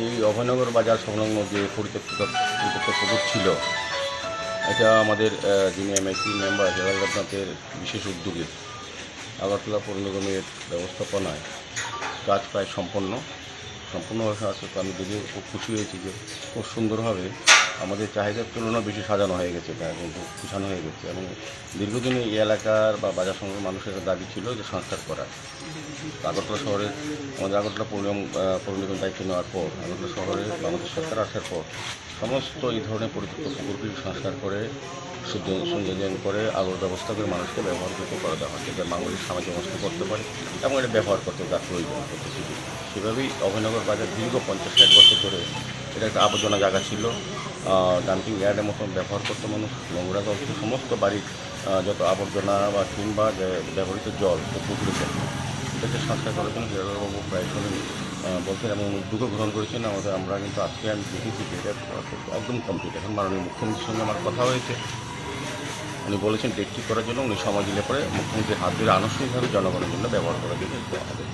এই অভয়নগর বাজার সংলগ্ন যে পরিত্যক্ত পুকুর ছিল, এটা আমাদের যিনি এমএসি মেম্বার জেলাল দেবনাথের বিশেষ উদ্যোগে আগরতলা পৌর নিগমের ব্যবস্থাপনায় কাজ প্রায় সম্পূর্ণভাবে আছে। তো আমি দেখে খুব খুশি হয়েছি যে খুব সুন্দরভাবে আমাদের চাহিদার তুলনায় বেশি সাজানো হয়ে গেছে, এটা কিন্তু গুছানো হয়ে গেছে। এবং দীর্ঘদিন এই এলাকার বা বাজার সংলগ্ন মানুষের দাবি ছিল যে সংস্কার করা। আগরতলা শহরে আমাদের আগরতলা পৌর নিগম দায়িত্ব নেওয়ার পর আগরতলা শহরে বাংলাদেশ সরকার আসার পর সমস্ত এই ধরনের পরিত্যক্ত পুকুরগুলি সংস্কার করে সৌন্দর্যায়ন করে আলোর ব্যবস্থা করে মানুষকে ব্যবহারযোগ্য করে দেওয়া হয়, যাতে বাঙালির সামাজিক অবস্থা করতে পারে এবং এটা ব্যবহার করতে তার প্রয়োজন করতেছি। সেভাবেই অভয়নগর বাজার দীর্ঘ 50-60 বছর ধরে এটা একটা আবর্জনা জায়গা ছিল, ডাম্পিং ইয়ার্ডের মতন ব্যবহার করতো মানুষ। নোংরা জল থেকে সমস্ত বাড়ির যত আবর্জনা বা কিংবা ব্যবহৃত জল পুকুরে ফেলতো। এটাকে সংস্কার করার জন্য হিরালালবাবু প্রায় সময় বলছেন এবং উদ্যোগও গ্রহণ করেছেন। আমরা কিন্তু আজকে আমি দেখেছি যে এটা একদম কমপ্লিট। এখন মাননীয় মুখ্যমন্ত্রীর সঙ্গে আমার কথা হয়েছে, উনি বলেছেন ডেট ঠিক করার জন্য উনি সময় দিলে পরে মুখ্যমন্ত্রীর হাত ধরে আনুষ্ঠানিকভাবে জনগণের জন্য ব্যবহার করার জন্য আমাদের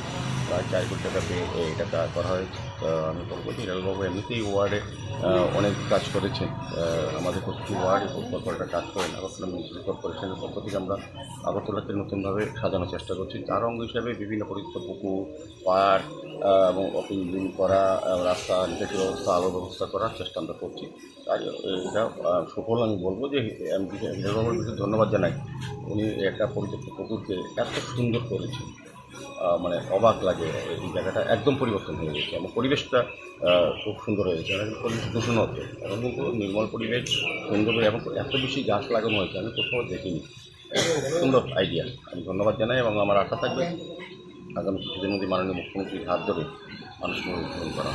প্রায় 4 কোটি টাকা পেয়ে এটা করা হয়েছে। আমি বলবো যে হিরালালবাবু এমনিতেই ওয়ার্ডে অনেক কাজ করেছেন। আমাদের প্রতিটি ওয়ার্ডে কয়েকটা কাজ করেন। আগরতলা মিউনিসিপ্যাল কর্পোরেশনের পক্ষ থেকে আমরা আগরতলাকে নতুনভাবে সাজানোর চেষ্টা করছি। তার অঙ্গ হিসাবে বিভিন্ন পরিত্যক্ত পুকুর, পার্ক এবং ওপেনিং করা, রাস্তা নিকাশি ব্যবস্থা, আলোর ব্যবস্থা করার চেষ্টা আমরা করছি। তাই এটা সফল আমি বলবো যে আমি হিরালালবাবুর বিষয়ে ধন্যবাদ জানাই। উনি একটা পরিত্যক্ত পুকুরকে এত সুন্দর করেছেন, মানে অবাক লাগে। এই জায়গাটা একদম পরিবর্তন হয়ে গেছে এবং পরিবেশটা খুব সুন্দর হয়ে গেছে। এখন পরিবেশ দূষণ হতো, এখন কিন্তু নির্মল পরিবেশ সুন্দর এবং এত বেশি গাছ লাগানো হয়েছে আমি কোথাও দেখিনি। খুব সুন্দর আইডিয়া, আমি ধন্যবাদ জানাই এবং আমার আশা থাকবে আগামী কিছুদিনের মধ্যে মাননীয় মুখ্যমন্ত্রীর হাত ধরে মানুষকে উদ্বোধন করা।